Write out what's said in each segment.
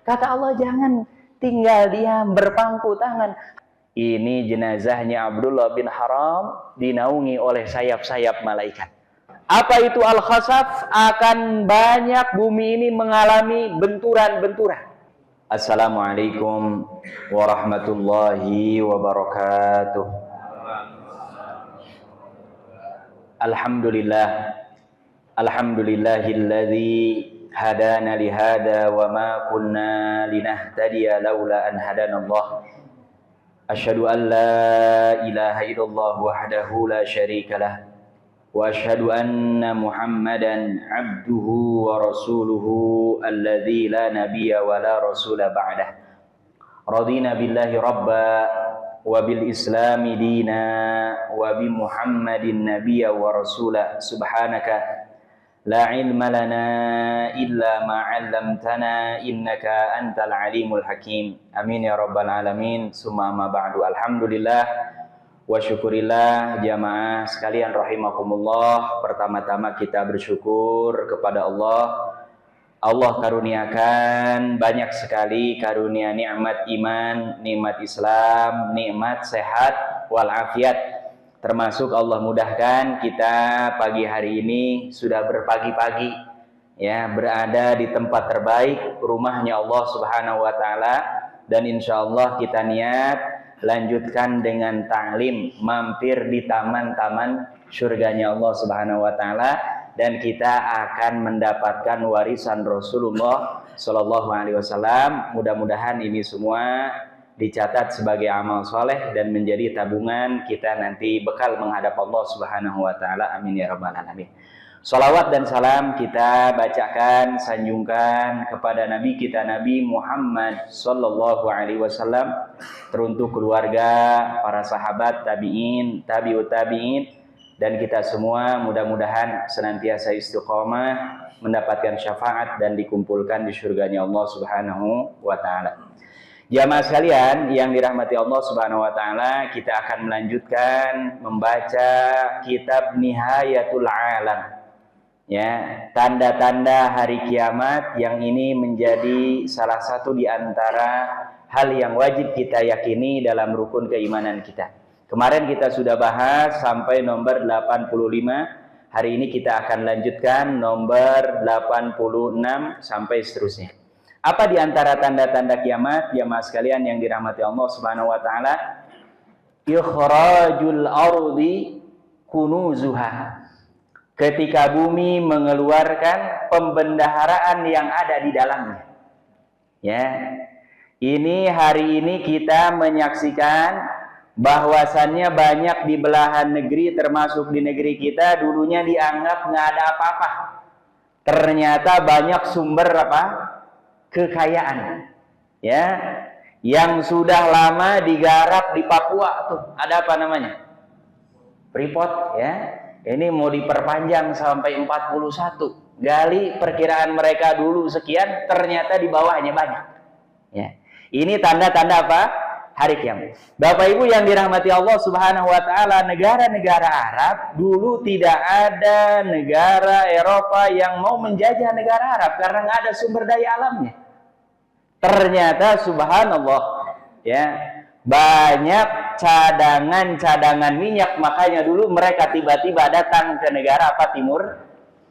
Kata Allah, jangan tinggal diam, berpangku tangan. Ini jenazahnya Abdullah bin Haram dinaungi oleh sayap-sayap malaikat. Apa itu al-khasaf? Akan banyak bumi ini mengalami benturan-benturan. Assalamualaikum warahmatullahi wabarakatuh. Alhamdulillahilladzi hadana lihada wa ma kunna linahtadiya laula an hadanallah. Asyhadu an la ilaha illallah wahdahu la syarikalah wa asyhadu anna Muhammadan abduhu wa rasuluhu alladzi la nabiyya wa la rasula ba'dah. Radina billahi rabba wa bil islami dina wa bi Muhammadin nabiyya wa rasula. Subhanaka la ilma lana illa ma 'allamtana innaka antal alimul hakim. Amin ya rabbal alamin. Summa ma ba'du. Alhamdulillah wa syukurillah jamaah sekalian rahimakumullah. Pertama-tama kita bersyukur kepada Allah. Allah karuniakan banyak sekali karunia nikmat iman, nikmat Islam, nikmat sehat walafiat. Termasuk Allah mudahkan kita pagi hari ini sudah berpagi-pagi ya, berada di tempat terbaik, rumahnya Allah Subhanahu wa taala, dan insyaallah kita niat lanjutkan dengan ta'lim, mampir di taman-taman surganya Allah Subhanahu wa taala, dan kita akan mendapatkan warisan Rasulullah Shallallahu alaihi wasallam. Mudah-mudahan ini semua dicatat sebagai amal soleh dan menjadi tabungan kita nanti bekal menghadap Allah Subhanahu wa taala. Amin ya rabbal alamin. Salawat dan salam kita bacakan, sanjungkan kepada Nabi kita Nabi Muhammad Sallallahu alaihi wasallam, teruntuk keluarga, para sahabat, tabi'in, tabi'ut tabi'in, dan kita semua mudah-mudahan senantiasa istiqomah, mendapatkan syafaat dan dikumpulkan di surganya Allah Subhanahu wa taala. Jamaah sekalian yang dirahmati Allah Subhanahu wa taala, kita akan melanjutkan membaca kitab Nihayatul Alam. Ya, tanda-tanda hari kiamat yang ini menjadi salah satu di antara hal yang wajib kita yakini dalam rukun keimanan kita. Kemarin kita sudah bahas sampai nomor 85. Hari ini kita akan lanjutkan nomor 86 sampai seterusnya. Apa di antara tanda-tanda kiamat jamaah sekalian yang dirahmati Allah Subhanahu wa taala? Ikhrajul ardi kunuzuha. Ketika bumi mengeluarkan pembendaharaan yang ada di dalamnya. Ya. Ini hari ini kita menyaksikan bahwasannya banyak di belahan negeri, termasuk di negeri kita, dulunya dianggap nggak ada apa-apa. Ternyata banyak sumber apa? Kekayaan. Ya. Yang sudah lama digarap di Papua tuh, ada apa namanya? Freeport, ya. Ini mau diperpanjang sampai 41. Gali perkiraan mereka dulu sekian, ternyata di bawahnya banyak. Ya. Ini tanda-tanda apa? Hari kiamat. Bapak Ibu yang dirahmati Allah Subhanahu wa taala, negara-negara Arab dulu tidak ada negara Eropa yang mau menjajah negara Arab karena nggak ada sumber daya alamnya. Ternyata subhanallah, ya, banyak cadangan minyak, makanya dulu mereka tiba-tiba datang ke negara apa? Timur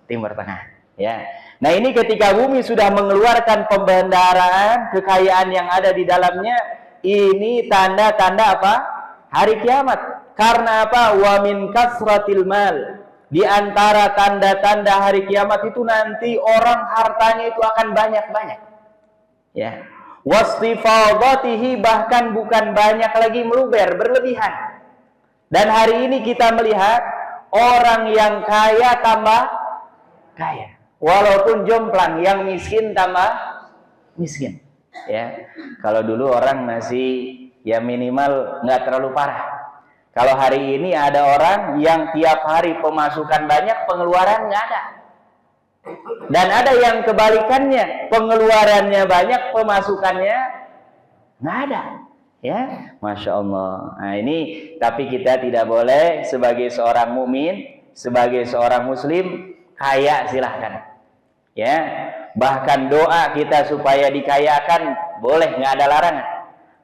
Tengah, ya. Nah, ini ketika bumi sudah mengeluarkan pembendaharaan kekayaan yang ada di dalamnya, ini tanda-tanda apa? Hari kiamat. Karena apa? Wa min kasratil mal. Di antara tanda-tanda hari kiamat itu nanti orang hartanya itu akan banyak-banyak. Ya. Wastifadatihi, bahkan bukan banyak lagi, meluber, berlebihan. Dan hari ini kita melihat orang yang kaya tambah kaya, walaupun jomplang. Yang miskin tambah miskin. Ya, kalau dulu orang masih ya minimal nggak terlalu parah. Kalau hari ini ada orang yang tiap hari pemasukan banyak, pengeluaran nggak ada. Dan ada yang kebalikannya, pengeluarannya banyak, pemasukannya nggak ada. Ya, masya Allah. Nah ini, tapi kita tidak boleh sebagai seorang mukmin, sebagai seorang muslim kaya silahkan. Ya, Bahkan doa kita supaya dikayakan boleh, nggak ada larangan.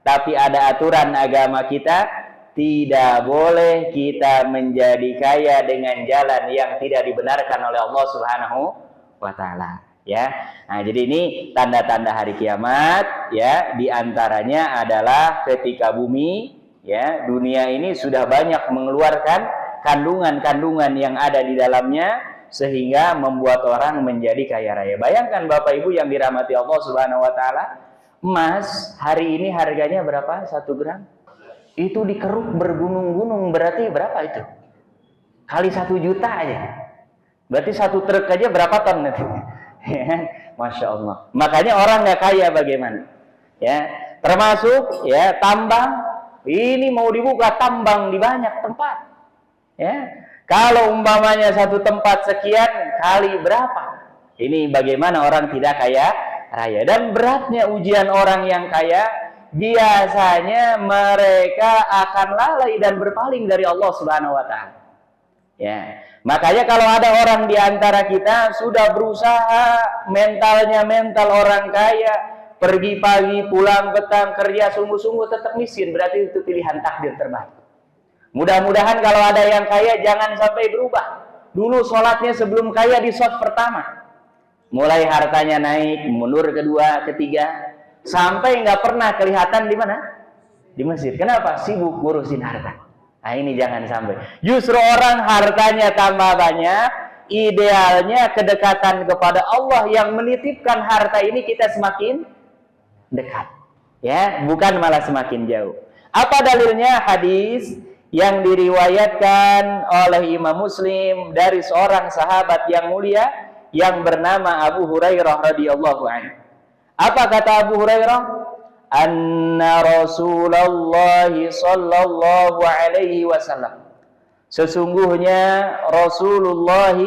Tapi ada aturan agama kita, tidak boleh kita menjadi kaya dengan jalan yang tidak dibenarkan oleh Allah Subhanahu wa taala, ya. Nah, jadi ini tanda-tanda hari kiamat, ya. Di antaranya adalah ketika bumi, ya, dunia ini sudah banyak mengeluarkan kandungan-kandungan yang ada di dalamnya sehingga membuat orang menjadi kaya raya. Bayangkan Bapak Ibu yang dirahmati Allah Subhanahu wa taala, emas hari ini harganya berapa? 1 gram? Itu dikeruk bergunung-gunung, berarti berapa itu? Kali 1 juta aja. Berarti 1 truk aja berapa ton nanti? Masya Allah. Makanya orang nggak kaya bagaimana? Ya, termasuk ya tambang. Ini mau dibuka tambang di banyak tempat. Ya, kalau umpamanya 1 tempat sekian kali berapa? Ini bagaimana orang tidak kaya raya. Dan beratnya ujian orang yang kaya, biasanya mereka akan lalai dan berpaling dari Allah Subhanahu wa taala. Ya. Makanya kalau ada orang di antara kita sudah berusaha, mentalnya mental orang kaya, pergi pagi, pulang petang, kerja sungguh-sungguh tetap miskin, berarti itu pilihan takdir terbaik. Mudah-mudahan kalau ada yang kaya jangan sampai berubah. Dulu sholatnya sebelum kaya di shot pertama. Mulai hartanya naik, mundur kedua, ketiga, sampai nggak pernah kelihatan di mana? Di masjid. Kenapa? Sibuk ngurusin harta. Nah, ini jangan sampai. Justru orang hartanya tambah banyak, idealnya kedekatan kepada Allah yang menitipkan harta ini kita semakin dekat. Ya, bukan malah semakin jauh. Apa dalilnya? Hadis yang diriwayatkan oleh Imam Muslim dari seorang sahabat yang mulia yang bernama Abu Hurairah radhiyallahu anhu. Apa kata Abu Hurairah? Anna Rasulullah sallallahu alaihi wasallam. Sesungguhnya Rasulullah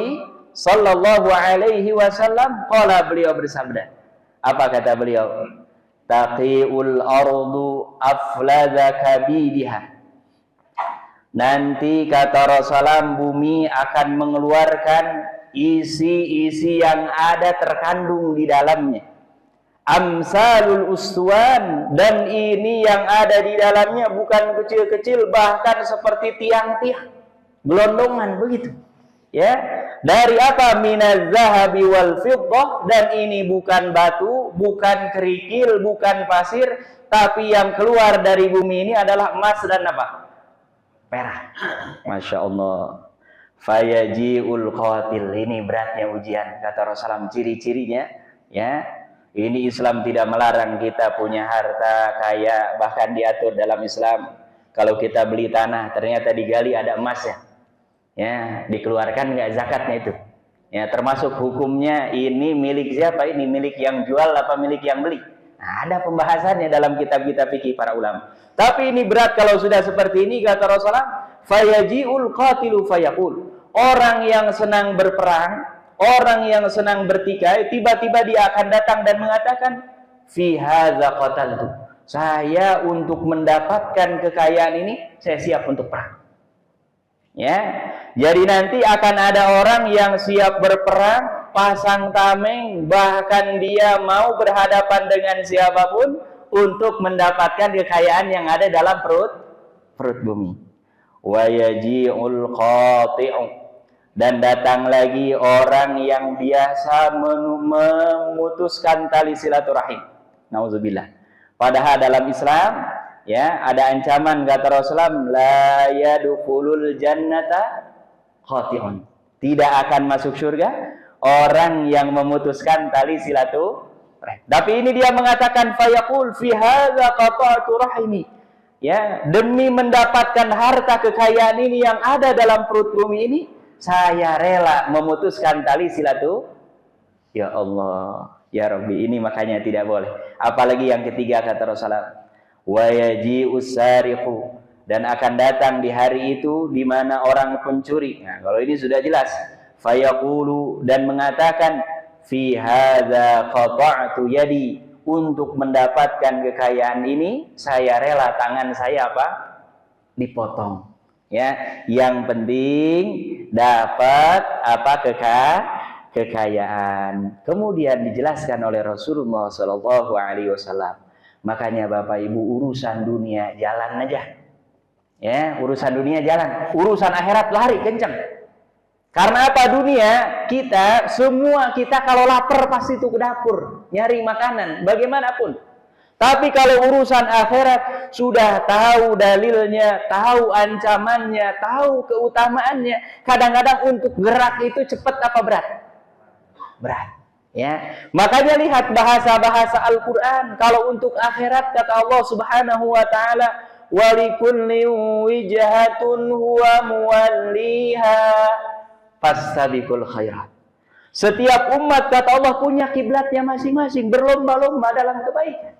sallallahu alaihi wasallam qala, beliau bersabda. Apa kata beliau? Taqiul ardu afladha kabidiha. Nanti kata Rasulullah, bumi akan mengeluarkan isi-isi yang ada terkandung di dalamnya. Amsalul uswan, dan ini yang ada di dalamnya bukan kecil-kecil, bahkan seperti tiang-tiang, gelondongan begitu. Ya, dari apa? Minaz zahabi wal fiddah, dan ini bukan batu, bukan kerikil, bukan pasir, tapi yang keluar dari bumi ini adalah emas dan apa? Perak. Masya Allah. Fayaji'ul qatil. Ini beratnya ujian, kata Rasulullah. Ciri-cirinya, ya. Ini Islam tidak melarang kita punya harta kaya, bahkan diatur dalam Islam. Kalau kita beli tanah, ternyata digali ada emasnya, ya, dikeluarkan nggak zakatnya itu? Ya, termasuk hukumnya ini milik siapa? Ini milik yang jual apa milik yang beli? Nah, ada pembahasannya dalam kitab-kitab fikih para ulama. Tapi ini berat kalau sudah seperti ini, kata Rasulullah. Fayaji'ul qatilu fayaqul. Orang yang senang berperang, orang yang senang bertikai, tiba-tiba dia akan datang dan mengatakan, fi hadza qataltu. Saya untuk mendapatkan kekayaan ini, saya siap untuk perang. Ya. Jadi nanti akan ada orang yang siap berperang, pasang tameng, bahkan dia mau berhadapan dengan siapapun untuk mendapatkan kekayaan yang ada dalam perut bumi. Wa yaji'ul qati'u. Dan datang lagi orang yang biasa memutuskan tali silaturahim. Nauzubillah. Padahal dalam Islam, ya, ada ancaman, kata Rasulullah, la yadkhulul jannata qati'un. Tidak akan masuk surga orang yang memutuskan tali silaturahim. Tapi ini dia mengatakan fayaqul fi hadza qata'tu rahimi. Ya, demi mendapatkan harta kekayaan ini yang ada dalam perut bumi ini, saya rela memutuskan tali silaturahim. Ya Allah, ya Rabbi, ini makanya tidak boleh. Apalagi yang ketiga, kata Rasulullah, wa yaji'us sariqu, dan akan datang di hari itu di mana orang pencuri. Nah, kalau ini sudah jelas. Fayaqulu, dan mengatakan, fi hadza qata'tu yadi, untuk mendapatkan kekayaan ini saya rela tangan saya apa? Dipotong. Ya, yang penting dapat apa? kekayaan. Kemudian dijelaskan oleh Rasulullah Shallallahu Alaihi Wasallam. Makanya Bapak Ibu, urusan dunia jalan aja. Ya, urusan dunia jalan, urusan akhirat lari kencang. Karena apa? Dunia kita, semua kita kalau lapar pasti itu ke dapur nyari makanan bagaimanapun. Tapi kalau urusan akhirat sudah tahu dalilnya, tahu ancamannya, tahu keutamaannya. Kadang-kadang untuk gerak itu cepat apa berat? Berat. Ya, makanya lihat bahasa-bahasa Al-Quran. Kalau untuk akhirat kata Allah Subhanahu Wa Taala, walikulli wijhatun huwa muwalliha fastabiqul khairat. Setiap umat kata Allah punya kiblatnya masing-masing, berlomba-lomba dalam kebaikan.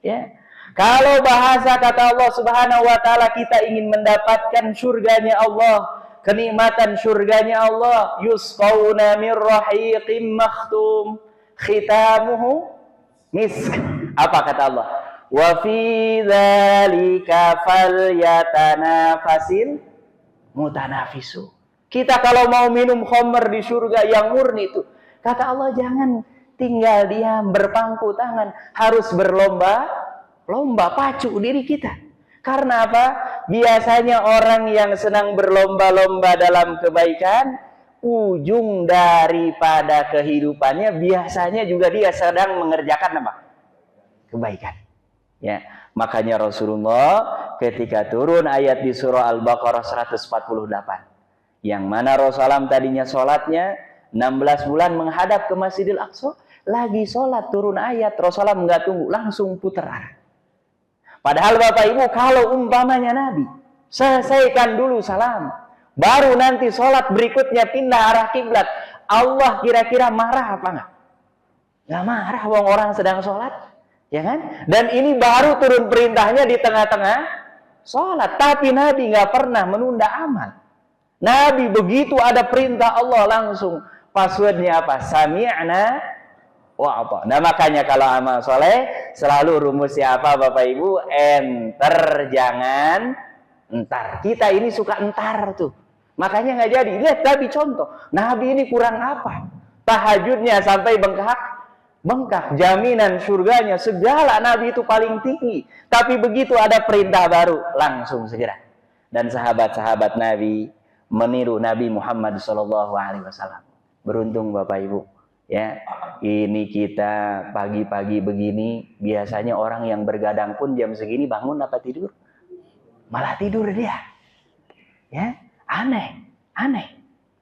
Ya. Kalau bahasa kata Allah Subhanahu Wa Taala, kita ingin mendapatkan surganya Allah, kenikmatan surganya Allah, yusqauna min rahiqim makhtum khitamuhu misk. Apa kata Allah? Wa fi dzalika falyatanafasil mutanafisu. Kita kalau mau minum khamr di surga yang murni itu, kata Allah jangan tinggal diam berpangku tangan, harus berlomba-lomba, pacu diri kita. Karena apa? Biasanya orang yang senang berlomba-lomba dalam kebaikan, ujung daripada kehidupannya biasanya juga dia sedang mengerjakan apa? Kebaikan. Ya, makanya Rasulullah ketika turun ayat di surah Al-Baqarah 148, yang mana Rasulullah tadinya sholatnya 16 bulan menghadap ke Masjidil Aqsa, lagi sholat turun ayat, Rasulullah nggak tunggu, langsung putar arah. Padahal Bapak Ibu, kalau umpamanya Nabi selesaikan dulu salam, baru nanti sholat berikutnya pindah arah kiblat, Allah kira-kira marah apa nggak? Nggak marah, wong orang sedang sholat. Ya kan? Dan ini baru turun perintahnya di tengah-tengah sholat. Tapi Nabi nggak pernah menunda amal. Nabi begitu ada perintah Allah langsung passwordnya apa? Sami'na wa apa. Nah makanya kalau amal soleh selalu rumusnya apa Bapak Ibu? Enter, jangan entar. Kita ini suka entar tuh. Makanya nggak jadi. Lihat Nabi contoh. Nabi ini kurang apa? Tahajudnya sampai bengkak, jaminan surganya, segala Nabi itu paling tinggi. Tapi begitu ada perintah baru, langsung segera. Dan sahabat-sahabat Nabi meniru Nabi Muhammad SAW. Beruntung Bapak Ibu. Ya, ini kita pagi-pagi begini, biasanya orang yang bergadang pun jam segini bangun apa tidur? Malah tidur dia. Ya, aneh.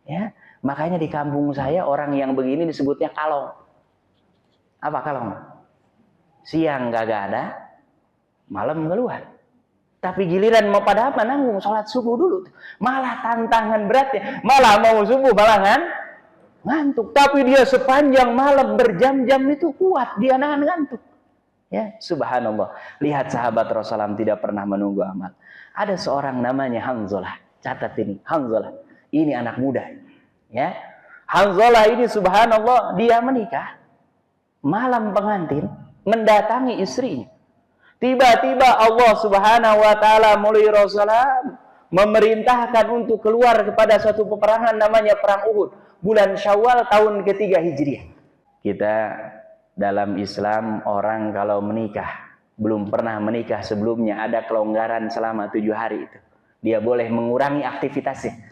Ya, makanya di kampung saya orang yang begini disebutnya kalong. Apa kalong? Siang gak ada, malam keluar. Tapi giliran mau pada apa? Nanggung sholat subuh dulu. Malah tantangan beratnya. Malah mau subuh malah ngantuk. Tapi dia sepanjang malam berjam-jam itu kuat. Dia nahan ngantuk. Ya, subhanallah. Lihat sahabat Rasulullah tidak pernah menunggu amal. Ada seorang namanya Hanzalah. Catat ini, Hanzalah. Ini anak muda. Ya, Hanzalah ini subhanallah dia menikah. Malam pengantin mendatangi istrinya. Tiba-tiba Allah Subhanahu Wa Taala melalui Rasulullah memerintahkan untuk keluar kepada suatu peperangan namanya Perang Uhud, bulan Syawal tahun ketiga Hijriah. Kita dalam Islam orang kalau menikah, belum pernah menikah sebelumnya, ada kelonggaran selama 7 hari itu. Dia boleh mengurangi aktivitasnya.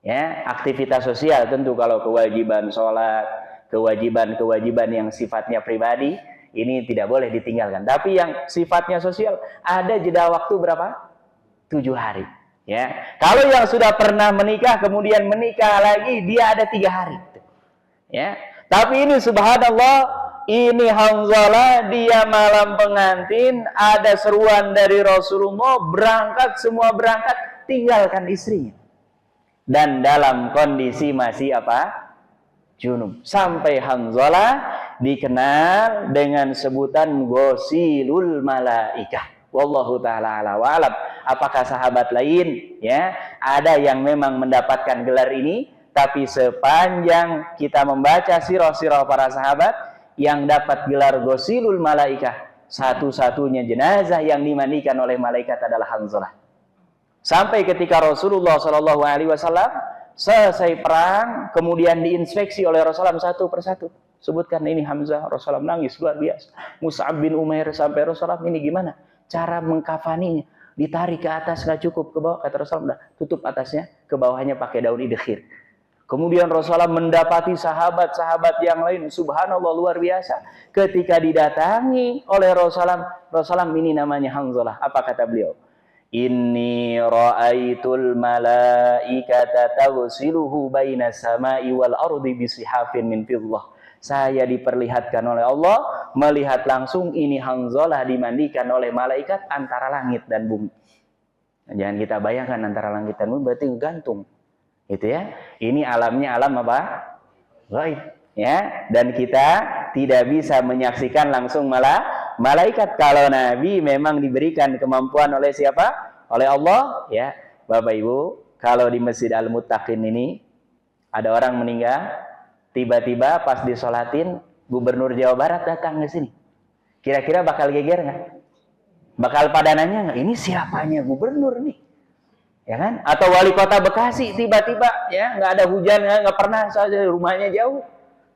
Ya, aktivitas sosial tentu kalau kewajiban sholat, kewajiban-kewajiban yang sifatnya pribadi ini tidak boleh ditinggalkan. Tapi yang sifatnya sosial ada jeda waktu berapa? 7 hari. Ya, kalau yang sudah pernah menikah kemudian menikah lagi dia ada 3 hari. Ya, tapi ini subhanallah, ini Hanzalah dia malam pengantin ada seruan dari Rasulullah berangkat, semua berangkat, tinggalkan istrinya. Dan dalam kondisi masih apa? Junub. Sampai Hanzalah dikenal dengan sebutan Ghosilul Malaikah. Wallahu ta'ala ala wa'alam. Apakah sahabat lain ya ada yang memang mendapatkan gelar ini? Tapi sepanjang kita membaca sirah-sirah para sahabat, yang dapat gelar Ghosilul Malaikah, satu-satunya jenazah yang dimandikan oleh malaikat adalah Hanzalah. Sampai ketika Rasulullah SAW Selesai perang, kemudian diinspeksi oleh Rasulullah satu persatu. Sebutkan ini Hamzah, Rasulullah nangis luar biasa. Mus'ab bin Umair, sampai Rasulullah ini gimana cara mengkafaninya? Ditarik ke atas nggak cukup, ke bawah, kata Rasulullah, tutup atasnya, ke bawahnya pakai daun idkhir. Kemudian Rasulullah mendapati sahabat-sahabat yang lain, subhanallah luar biasa. Ketika didatangi oleh Rasulullah ini namanya Hanzalah. Apa kata beliau? Inni ra'aitul malaikata tawsiluhu baina samai wal ardi bisihafin min fiddah. Saya diperlihatkan oleh Allah, melihat langsung ini Hanzalah dimandikan oleh malaikat antara langit dan bumi. Jangan kita bayangkan antara langit dan bumi, berarti gantung. Itu ya. Ini alamnya alam apa? Gaib. Ya, dan kita tidak bisa menyaksikan langsung malaikat. Kalau Nabi memang diberikan kemampuan oleh siapa? Oleh Allah, ya. Bapak Ibu, kalau di Masjid Al-Muttaqin ini ada orang meninggal, tiba-tiba pas disolatin, Gubernur Jawa Barat datang ke sini. Kira-kira bakal geger nggak? Bakal pada nanya nggak? Ini siapanya gubernur nih? Ya kan? Atau wali kota Bekasi tiba-tiba ya nggak ada hujan, nggak pernah saja rumahnya jauh.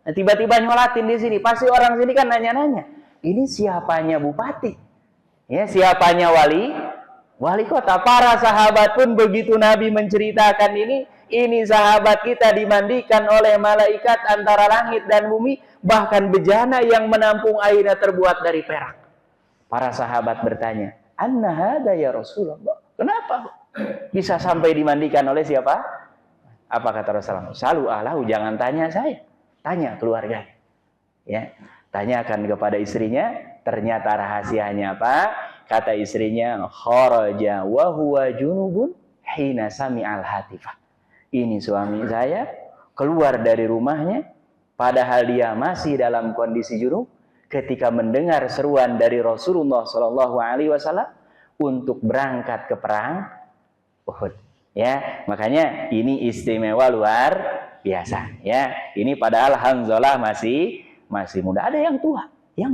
Nah, tiba-tiba nyolatin di sini, pasti orang sini kan nanya-nanya. Ini siapanya bupati? Ya, siapanya wali kota? Para sahabat pun begitu Nabi menceritakan ini sahabat kita dimandikan oleh malaikat antara langit dan bumi, bahkan bejana yang menampung airnya terbuat dari perak. Para sahabat bertanya, "Anna hada ya Rasulullah?" Kenapa bisa sampai dimandikan oleh siapa? Apa kata Rasulullah? Salu ahlahu, jangan tanya saya, tanya keluarga. Ya, tanyakan kepada istrinya. Ternyata rahasianya apa? Kata istrinya, kharaja wa huwa junubun hina sami'al hatifah. Ini suami saya keluar dari rumahnya padahal dia masih dalam kondisi junub ketika mendengar seruan dari Rasulullah SAW untuk berangkat ke perang Uhud. Ya, makanya ini istimewa luar biasa. Ya, ini padahal Hanzalah masih muda. Ada yang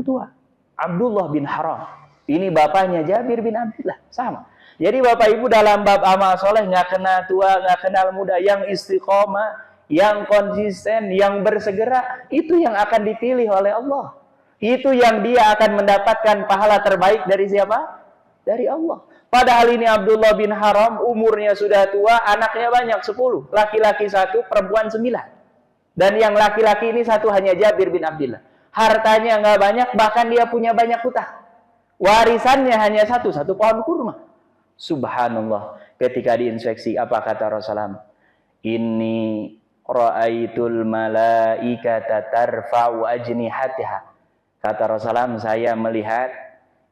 tua, Abdullah bin Haram. Ini bapaknya Jabir bin Abdullah, sama. Jadi Bapak Ibu dalam bab amal soleh nggak kenal tua, nggak kenal muda, yang istiqomah, yang konsisten, yang bersegera, itu yang akan dipilih oleh Allah. Itu yang dia akan mendapatkan pahala terbaik dari siapa? Dari Allah. Padahal ini Abdullah bin Haram umurnya sudah tua, anaknya banyak 10, laki-laki 1, perempuan 9. Dan yang laki-laki ini satu hanya Jabir bin Abdullah. Hartanya nggak banyak, bahkan dia punya banyak hutang. Warisannya hanya satu pohon kurma. Subhanallah. Ketika diinspeksi, apa kata Rasulullah? Inni ra'aitul malaikata tarfa'u ajnihatiha. Kata Rasulullah, saya melihat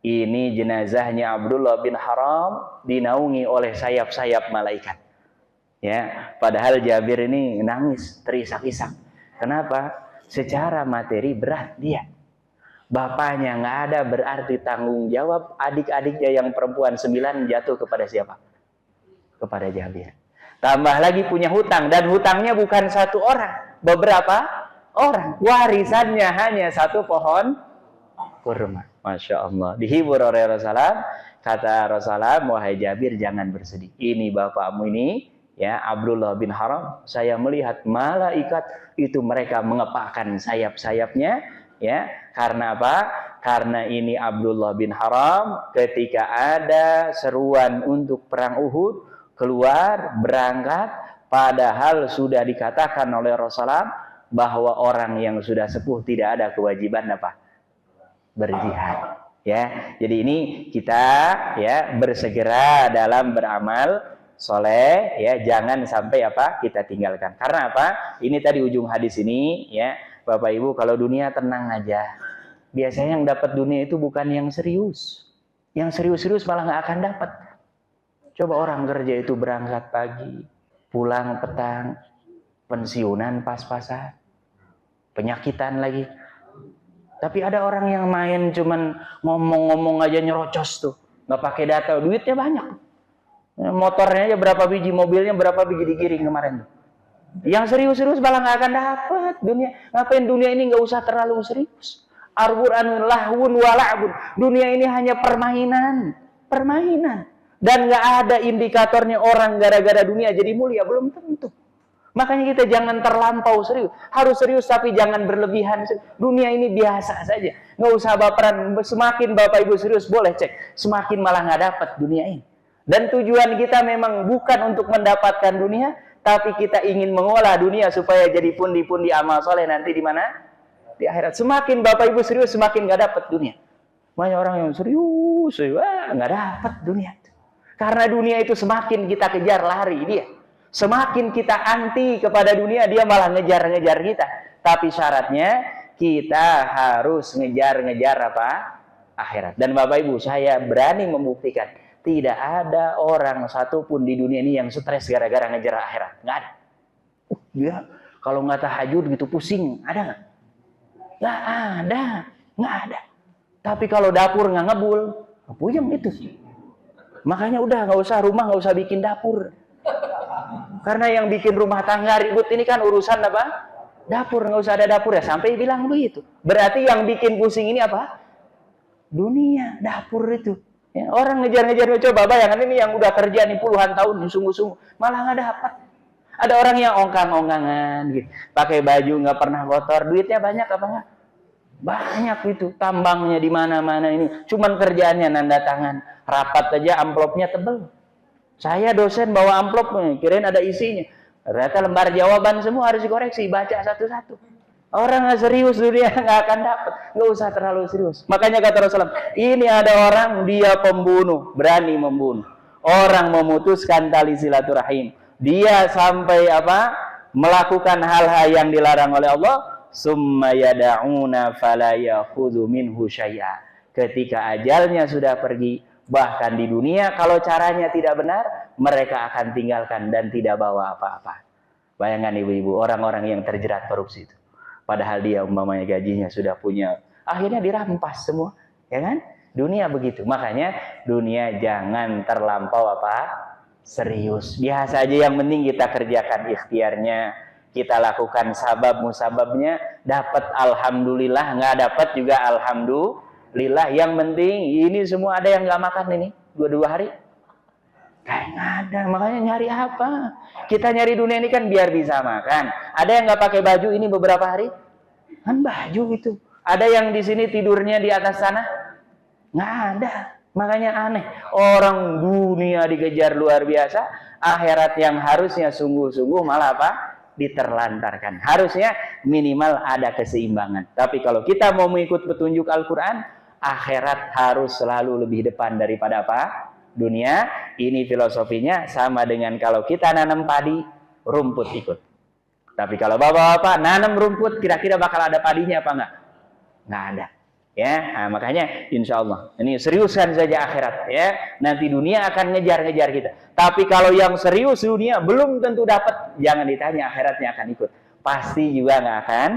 ini jenazahnya Abdullah bin Haram dinaungi oleh sayap-sayap malaikat. Ya, padahal Jabir ini nangis, terisak-isak. Kenapa? Secara materi berat dia. Bapaknya nggak ada, berarti tanggung jawab adik-adiknya yang perempuan 9 jatuh kepada siapa? Kepada Jabir. Tambah lagi punya hutang, dan hutangnya bukan satu orang, beberapa orang. Warisannya hanya 1 pohon kurma. Masya Allah. Dihibur oleh Rasulullah. Kata Rasulullah, wahai Jabir, jangan bersedih. Ini bapakmu ini, ya Abdullah bin Haram. Saya melihat malaikat itu mereka mengepakkan sayap-sayapnya. Ya, karena apa? Karena ini Abdullah bin Haram ketika ada seruan untuk perang Uhud keluar berangkat, padahal sudah dikatakan oleh Rasulullah bahwa orang yang sudah sepuh tidak ada kewajiban apa? Berjihad. Ya, jadi ini kita ya bersegera dalam beramal soleh, ya jangan sampai apa kita tinggalkan. Karena apa? Ini tadi ujung hadis ini, ya Bapak Ibu, kalau dunia tenang aja. Biasanya yang dapat dunia itu bukan yang serius. Yang serius-serius malah nggak akan dapat. Coba orang kerja itu berangkat pagi, pulang petang, pensiunan pas-pasan, penyakitan lagi. Tapi ada orang yang main cuman ngomong-ngomong aja nyerocos tuh, nggak pakai data, duitnya banyak. Motornya aja berapa biji, mobilnya berapa biji digiring kemarin tuh. Yang serius-serius malah nggak akan dapat dunia. Ngapain dunia ini nggak usah terlalu serius. Al-Qur'an lahwun wala'bun. Dunia ini hanya permainan. Dan nggak ada indikatornya orang gara-gara dunia jadi mulia, belum tentu. Makanya kita jangan terlampau serius. Harus serius tapi jangan berlebihan. Dunia ini biasa saja. Nggak usah baperan. Semakin Bapak Ibu serius boleh cek. Semakin malah nggak dapat dunia ini. Dan tujuan kita memang bukan untuk mendapatkan dunia. Tapi kita ingin mengolah dunia supaya jadi pundi-pundi amal soleh nanti di mana? Di akhirat. Semakin Bapak Ibu serius semakin nggak dapat dunia. Banyak orang yang serius. Nggak dapat dunia. Karena dunia itu semakin kita kejar lari dia. Semakin kita anti kepada dunia, dia malah ngejar-ngejar kita. Tapi syaratnya, kita harus ngejar-ngejar apa? Akhirat. Dan Bapak Ibu, saya berani membuktikan, tidak ada orang satupun di dunia ini yang stres gara-gara ngejar akhirat. Nggak ada. Dia kalau nggak tahajud gitu pusing, ada nggak? Nggak ada. Nggak ada. Tapi kalau dapur nggak ngebul, puyeng itu. Makanya udah nggak usah rumah, nggak usah bikin dapur. Karena yang bikin rumah tangga ribut ini kan urusan apa? Dapur, nggak usah ada dapur ya. Sampai bilang begitu. Berarti yang bikin pusing ini apa? Dunia, dapur itu. Ya, orang ngejar-ngejar, coba bayangkan ini yang udah kerja nih puluhan tahun, sungguh-sungguh, malah nggak dapat. Ada orang yang ongkang-ongkangan, gitu. Pakai baju nggak pernah kotor, duitnya banyak apa nggak? Banyak itu, tambangnya di mana-mana ini. Cuman kerjaannya nanda tangan, rapat aja amplopnya tebel. Saya dosen bawa amplop, kirain ada isinya. Ternyata lembar jawaban semua harus dikoreksi, baca satu-satu. Orang nggak serius dunia nggak akan dapat, nggak usah terlalu serius. Makanya kata Rasulullah, ini ada orang dia pembunuh, berani membunuh. Orang memutuskan tali silaturahim. Dia sampai apa? Melakukan hal-hal yang dilarang oleh Allah. Summa yada'una fala yakhudhu minhu syai'a. Ketika ajalnya sudah pergi, bahkan di dunia kalau caranya tidak benar, mereka akan tinggalkan dan tidak bawa apa-apa. Bayangkan ibu-ibu, orang-orang yang terjerat korupsi itu. Padahal dia umpamanya gajinya sudah punya, akhirnya dirampas semua, ya kan? Dunia begitu. Makanya dunia jangan terlampau apa? Serius. Biasa aja, yang penting kita kerjakan ikhtiarnya, kita lakukan sabab musababnya, dapat alhamdulillah, nggak dapat juga alhamdulillah. Yang penting ini semua ada yang nggak makan ini 2 hari. Kayak nggak ada. Makanya nyari apa? Kita nyari dunia ini kan biar bisa makan. Ada yang nggak pakai baju ini beberapa hari? Kan baju itu. Ada yang di sini tidurnya di atas sana? Nggak ada. Makanya aneh. Orang dunia dikejar luar biasa. Akhirat yang harusnya sungguh-sungguh malah apa? Diterlantarkan. Harusnya minimal ada keseimbangan. Tapi kalau kita mau mengikut petunjuk Al-Quran, akhirat harus selalu lebih depan daripada apa? Dunia. Ini filosofinya sama dengan kalau kita nanam padi, rumput ikut. Tapi kalau bapak-bapak nanam rumput, kira-kira bakal ada padinya apa enggak? Nggak ada. Ya, nah, makanya insya Allah ini seriuskan saja akhirat. Ya, nanti dunia akan ngejar-ngejar kita. Tapi kalau yang serius dunia belum tentu dapat, jangan ditanya akhiratnya akan ikut. Pasti juga nggak akan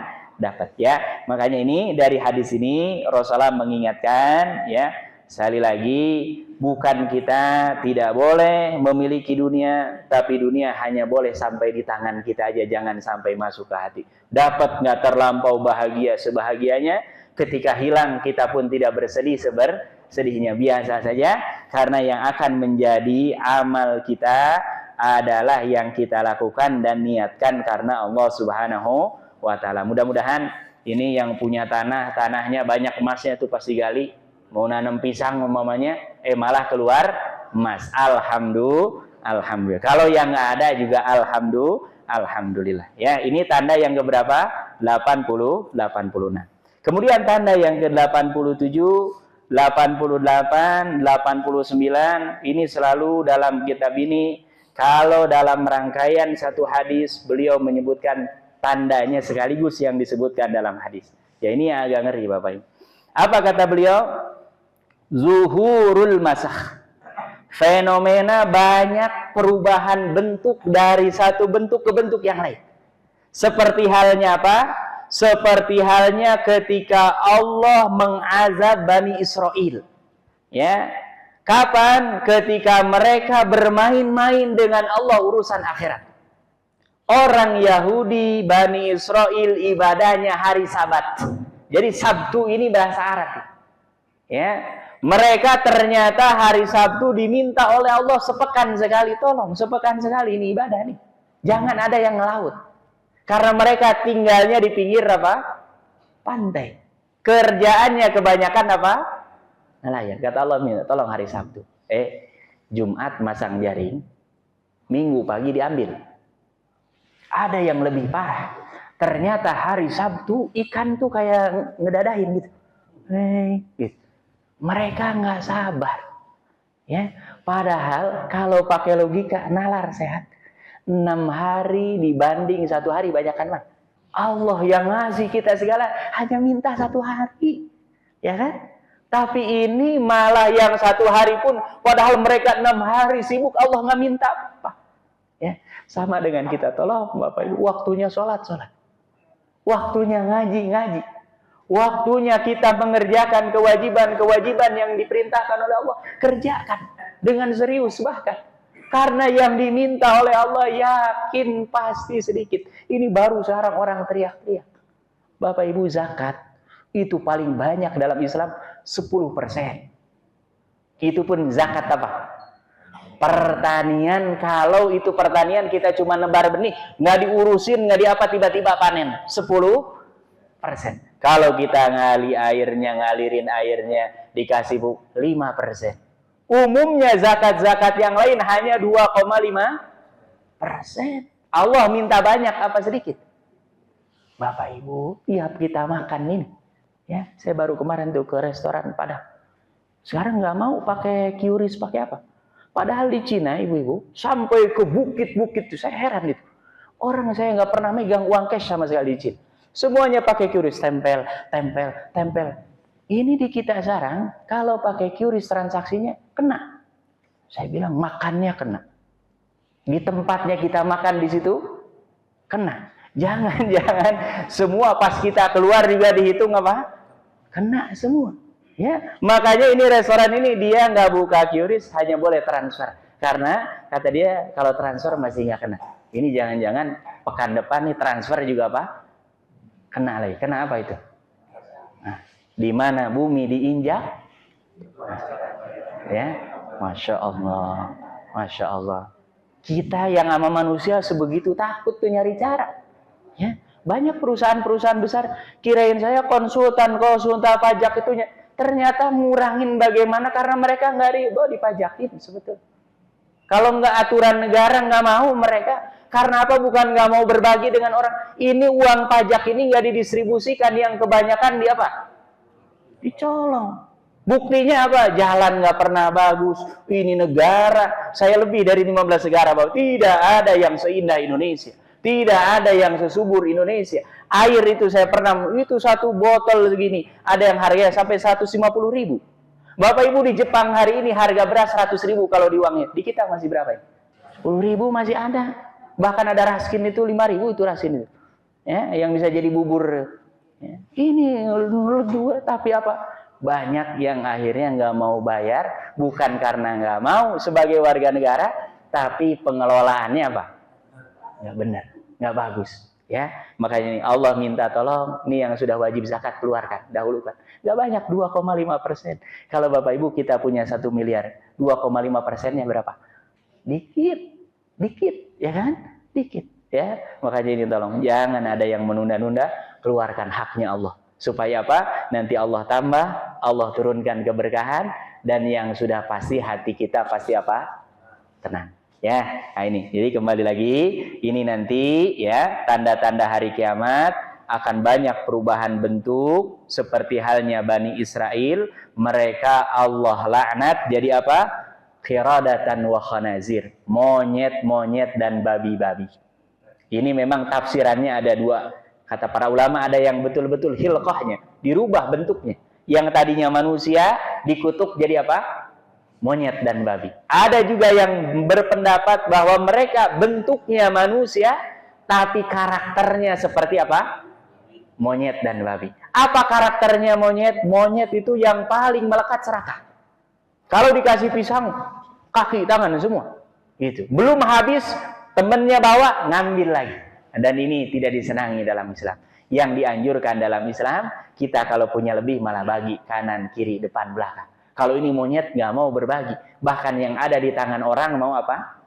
dapat. Ya, makanya ini dari hadis ini Rasulullah mengingatkan, ya. Sekali lagi, bukan kita tidak boleh memiliki dunia, tapi dunia hanya boleh sampai di tangan kita aja, jangan sampai masuk ke hati. Dapat nggak terlampau bahagia sebahagianya, ketika hilang kita pun tidak bersedih sebersedihnya, biasa saja, karena yang akan menjadi amal kita adalah yang kita lakukan dan niatkan karena Allah Subhanahu wa Ta'ala. Mudah-mudahan ini yang punya tanah, tanahnya banyak emasnya itu pasti gali. Mau nanam pisang umpamanya, malah keluar emas. Alhamdulillah. Kalau yang nggak ada juga alhamdulillah. Ya, ini tanda yang keberapa? 86. Kemudian tanda yang ke-87, 88, 89, ini selalu dalam kitab ini. Kalau dalam rangkaian satu hadis, beliau menyebutkan tandanya sekaligus yang disebutkan dalam hadis. Ya, ini agak ngeri Bapak Ibu. Apa kata beliau? Zuhurul masakh. Fenomena banyak perubahan bentuk dari satu bentuk ke bentuk yang lain. Seperti halnya apa? Seperti halnya ketika Allah mengazab Bani Israel. Ya. Kapan? Ketika mereka bermain-main dengan Allah urusan akhirat. Orang Yahudi, Bani Israel ibadahnya hari Sabat. Jadi Sabtu ini bahasa Arab. Ya. Mereka ternyata hari Sabtu diminta oleh Allah sepekan sekali. Tolong, sepekan sekali ini ibadah nih. Jangan ada yang ngelaut. Karena mereka tinggalnya di pinggir apa? Pantai. Kerjaannya kebanyakan apa? Nelayan. Kata Allah, minta tolong hari Sabtu. Jumat masang jaring, Minggu pagi diambil. Ada yang lebih parah. Ternyata hari Sabtu ikan tuh kayak ngedadahin gitu. Gitu. Mereka nggak sabar. Ya, padahal kalau pakai logika nalar sehat. 6 hari dibanding 1 hari banyakan mah. Allah yang ngasih kita segala hanya minta 1 hari. Ya kan? Tapi ini malah yang 1 hari pun padahal mereka 6 hari sibuk Allah nggak minta apa. Ya, sama dengan kita, tolong Bapak Ibu, waktunya sholat. Waktunya ngaji. Waktunya kita mengerjakan kewajiban yang diperintahkan oleh Allah, kerjakan dengan serius bahkan. Karena yang diminta oleh Allah yakin pasti sedikit. Ini baru sekarang orang teriak-teriak. Bapak Ibu, zakat itu paling banyak dalam Islam 10%. Itu pun zakat apa? Pertanian. Kalau itu pertanian kita cuma nebar benih, nggak diurusin, nggak diapa, tiba-tiba panen 10%. Kalau kita ngalirin airnya dikasih 5%. Umumnya zakat-zakat yang lain hanya 2,5%. Allah minta banyak apa sedikit? Bapak Ibu, tiap kita makan ini, ya, saya baru kemarin tuh ke restoran Padang. Sekarang nggak mau pakai QRIS, pakai apa? Padahal di Cina, ibu-ibu, sampai ke bukit-bukit tuh saya heran gitu. Orang saya nggak pernah megang uang cash sama sekali di Cina. Semuanya pakai QRIS, tempel. Ini di kita sekarang, kalau pakai QRIS transaksinya kena. Saya bilang makannya kena. Di tempatnya kita makan di situ kena. Jangan semua pas kita keluar juga dihitung apa? Kena semua. Ya, makanya ini restoran ini dia nggak buka QRIS, hanya boleh transfer. Karena kata dia kalau transfer masih nggak kena. Ini jangan-jangan pekan depan nih transfer juga apa? Kena lagi. Kena apa itu? Nah, di mana bumi diinjak? Ya, Masya Allah. Kita yang sama manusia sebegitu takut tuh nyari cara. Ya, banyak perusahaan-perusahaan besar kirain saya konsultan pajak itunya, ternyata ngurangin bagaimana karena mereka nggak ridho dipajakin sebetulnya. Kalau nggak aturan negara nggak mau mereka. Karena apa? Bukan nggak mau berbagi dengan orang. Ini uang pajak ini nggak didistribusikan, yang kebanyakan di apa? Dicolong. Buktinya apa? Jalan nggak pernah bagus. Ini negara, saya lebih dari 15 negara, bahwa tidak ada yang seindah Indonesia. Tidak ada yang sesubur Indonesia. Air itu saya pernah, itu 1 botol segini, ada yang harganya sampai 150.000. Bapak Ibu, di Jepang hari ini harga beras 100.000 kalau di uangnya. Di kita masih berapa ya? 10.000 masih ada. Bahkan ada raskin itu 5.000 itu raskin itu. Ya, yang bisa jadi bubur. Ya. Ini dua, tapi apa? Banyak yang akhirnya nggak mau bayar, bukan karena nggak mau sebagai warga negara, tapi pengelolaannya apa? Nggak benar, nggak bagus. Ya, makanya ini Allah minta tolong, ini yang sudah wajib zakat keluarkan, dahulukan. Nggak banyak, 2,5%. Kalau Bapak Ibu kita punya 1 miliar, 2,5%-nya berapa? Dikit, ya kan? Dikit, ya. Makanya ini tolong, jangan ada yang menunda-nunda, keluarkan haknya Allah. Supaya apa? Nanti Allah tambah, Allah turunkan keberkahan, dan yang sudah pasti hati kita pasti apa? Tenang. Ya, nah ini. Jadi kembali lagi, ini nanti ya tanda-tanda hari kiamat akan banyak perubahan bentuk seperti halnya Bani Israel, mereka Allah laknat jadi apa? Qiradatan wa khanazir, monyet-monyet dan babi-babi. Ini memang tafsirannya ada 2. Kata para ulama ada yang betul-betul hilqahnya, dirubah bentuknya. Yang tadinya manusia dikutuk jadi apa? Monyet dan babi. Ada juga yang berpendapat bahwa mereka bentuknya manusia, tapi karakternya seperti apa? Monyet dan babi. Apa karakternya monyet? Monyet itu yang paling melekat serakah. Kalau dikasih pisang, kaki, tangan semua. Gitu. Belum habis, temennya bawa, ngambil lagi. Dan ini tidak disenangi dalam Islam. Yang dianjurkan dalam Islam, kita kalau punya lebih malah bagi kanan, kiri, depan, belakang. Kalau ini monyet nggak mau berbagi, bahkan yang ada di tangan orang mau apa?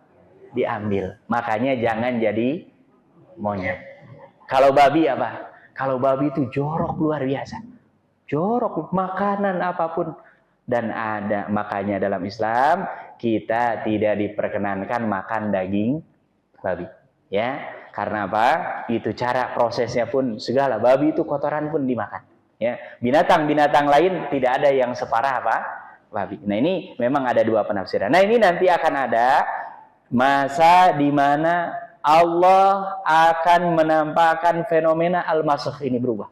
diambil. Makanya jangan jadi monyet. Kalau babi apa? Kalau babi itu jorok luar biasa. Jorok makanan apapun. Dan ada makanya dalam Islam kita tidak diperkenankan makan daging babi. Ya, karena apa? Itu cara prosesnya pun segala. Babi itu kotoran pun dimakan. Ya, binatang-binatang lain tidak ada yang separah apa? Babi. Nah, ini memang ada dua penafsiran. Nah, ini nanti akan ada masa di mana Allah akan menampakkan fenomena al-masakh ini berubah.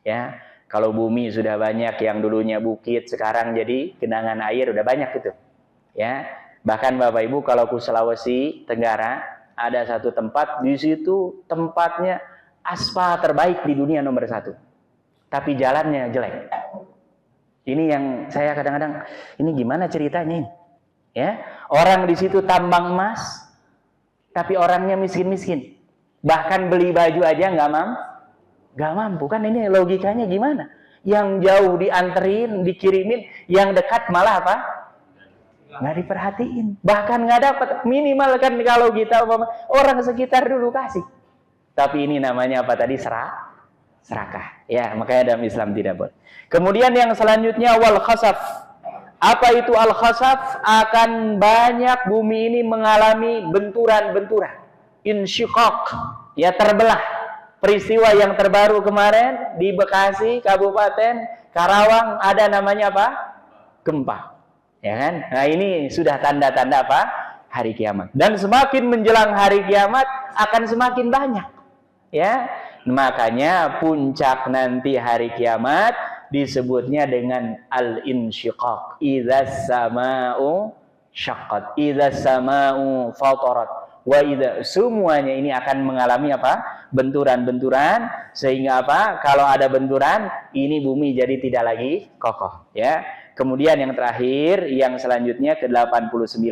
Ya, kalau bumi sudah banyak yang dulunya bukit, sekarang jadi genangan air udah banyak gitu. Ya, bahkan Bapak Ibu kalau ke Sulawesi Tenggara ada satu tempat, di situ tempatnya aspal terbaik di dunia nomor 1. Tapi jalannya jelek. Ini yang saya kadang-kadang, ini gimana ceritanya ini? Ya, orang di situ tambang emas, tapi orangnya miskin-miskin. Bahkan beli baju aja nggak mampu. Kan ini logikanya gimana? Yang jauh dianterin, dikirimin, yang dekat malah apa? Nggak diperhatiin. Bahkan nggak dapat. Minimal kan kalau kita orang sekitar dulu kasih. Tapi ini namanya apa tadi? Serakah. Ya, makanya dalam Islam tidak boleh. Kemudian yang selanjutnya wal khasaf. Apa itu al-khasaf? Akan banyak bumi ini mengalami benturan-benturan. Insyiqaq. Ya, terbelah. Peristiwa yang terbaru kemarin di Bekasi, Kabupaten Karawang ada namanya apa? Gempa. Ya kan? Nah, ini sudah tanda-tanda apa? Hari kiamat. Dan semakin menjelang hari kiamat akan semakin banyak. Ya. Makanya puncak nanti hari kiamat disebutnya dengan al-insyiqaq. Idzas sama'u syaqqat, idzas sama'u fatarat, wa idza, semuanya ini akan mengalami apa? Benturan-benturan, sehingga apa? Kalau ada benturan, ini bumi jadi tidak lagi kokoh, ya. Kemudian yang terakhir, yang selanjutnya ke-89,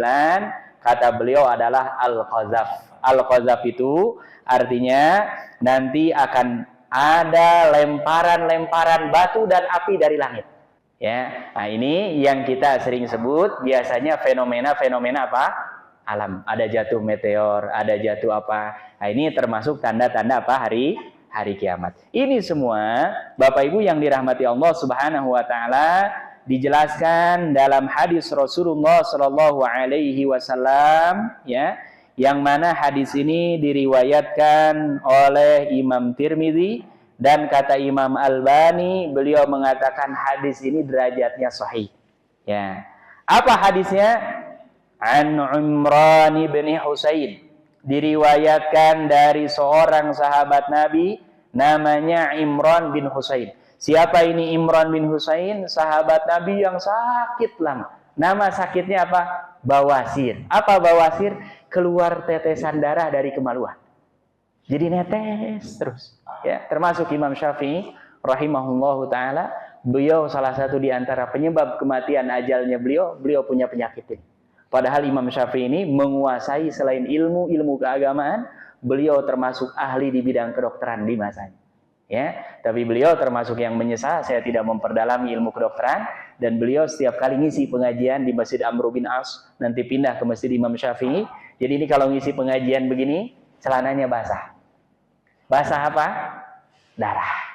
kata beliau adalah al-qazaf. Al-qazaf itu artinya nanti akan ada lemparan-lemparan batu dan api dari langit. Ya, nah ini yang kita sering sebut biasanya fenomena-fenomena apa? Alam. Ada jatuh meteor, ada jatuh apa? Nah, ini termasuk tanda-tanda apa? Hari kiamat. Ini semua Bapak Ibu yang dirahmati Allah Subhanahu wa taala dijelaskan dalam hadis Rasulullah sallallahu alaihi wasallam, ya. Yang mana hadis ini diriwayatkan oleh Imam Tirmidzi dan kata Imam Albani beliau mengatakan hadis ini derajatnya sahih. Ya. Apa hadisnya? An Imran bin Husain, diriwayatkan dari seorang sahabat Nabi namanya Imran bin Husain. Siapa ini Imran bin Husain? Sahabat Nabi yang sakit lama. Nama sakitnya apa? Bawasir. Apa bawasir? Keluar tetesan darah dari kemaluan. Jadi netes terus. Ya, termasuk Imam Syafi'i rahimahullahu taala, beliau salah satu di antara penyebab kematian ajalnya beliau punya penyakit ini. Padahal Imam Syafi'i ini menguasai selain ilmu keagamaan, beliau termasuk ahli di bidang kedokteran di masanya. Ya, tapi beliau termasuk yang menyesal saya tidak memperdalami ilmu kedokteran, dan beliau setiap kali ngisi pengajian di Masjid Amr bin As, nanti pindah ke Masjid Imam Syafi'i. Jadi ini kalau ngisi pengajian begini, celananya basah. Basah apa? Darah.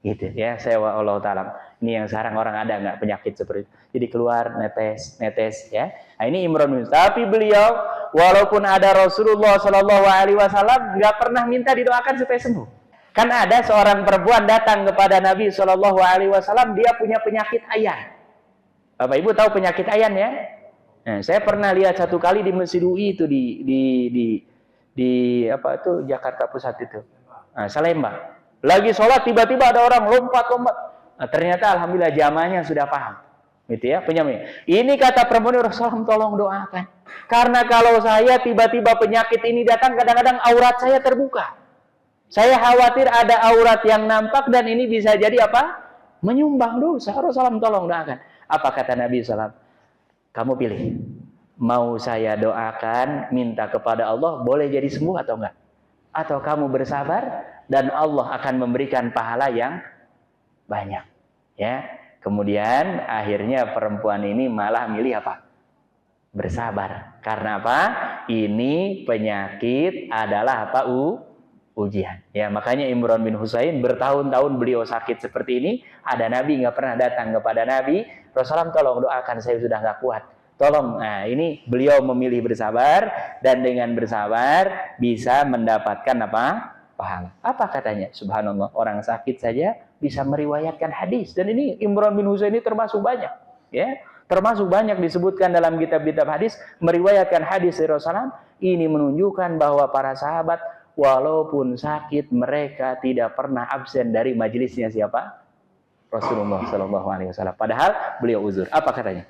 Gitu ya, saya Allah taala. Ini yang sekarang orang ada nggak penyakit seperti itu. Jadi keluar netes ya. Nah, ini Imran bin. Tapi beliau walaupun ada Rasulullah Shallallahu alaihi wasallam nggak pernah minta didoakan supaya sembuh. Kan ada seorang perempuan datang kepada Nabi Shallallahu alaihi wasallam, dia punya penyakit ayan. Bapak Ibu tahu penyakit ayan ya? Nah, saya pernah lihat satu kali di Masjid UI itu di apa itu Jakarta Pusat itu. Nah, Salemba. Lagi sholat tiba-tiba ada orang lompat-lompat. Nah, ternyata alhamdulillah jamaahnya sudah paham. Gitu ya, penyakit. Ini kata perempuan Rasulullah, tolong doakan. Karena kalau saya tiba-tiba penyakit ini datang, kadang-kadang aurat saya terbuka. Saya khawatir ada aurat yang nampak dan ini bisa jadi apa? Menyumbang dosa. Rasulullah tolong doakan. Apa kata Nabi SAW? Kamu pilih. Mau saya doakan, minta kepada Allah, boleh jadi sembuh atau enggak? Atau kamu bersabar dan Allah akan memberikan pahala yang banyak. Ya. Kemudian akhirnya perempuan ini malah milih apa? Bersabar. Karena apa? Ini penyakit adalah apa? Ujian. Ya, makanya Imran bin Husain bertahun-tahun beliau sakit seperti ini. Ada Nabi nggak pernah datang kepada Nabi. Rasulullah, tolong doakan, saya sudah nggak kuat. Tolong. Nah, ini beliau memilih bersabar, dan dengan bersabar bisa mendapatkan apa? Pahala. Apa katanya? Subhanallah, orang sakit saja bisa meriwayatkan hadis. Dan ini Imran bin Husain ini termasuk banyak. Ya, termasuk banyak disebutkan dalam kitab-kitab hadis, meriwayatkan hadis dari Rasulullah. Ini menunjukkan bahwa para sahabat walaupun sakit mereka tidak pernah absen dari majelisnya siapa? Rasulullah sallallahu alaihi wasallam. Padahal beliau uzur. Apa katanya?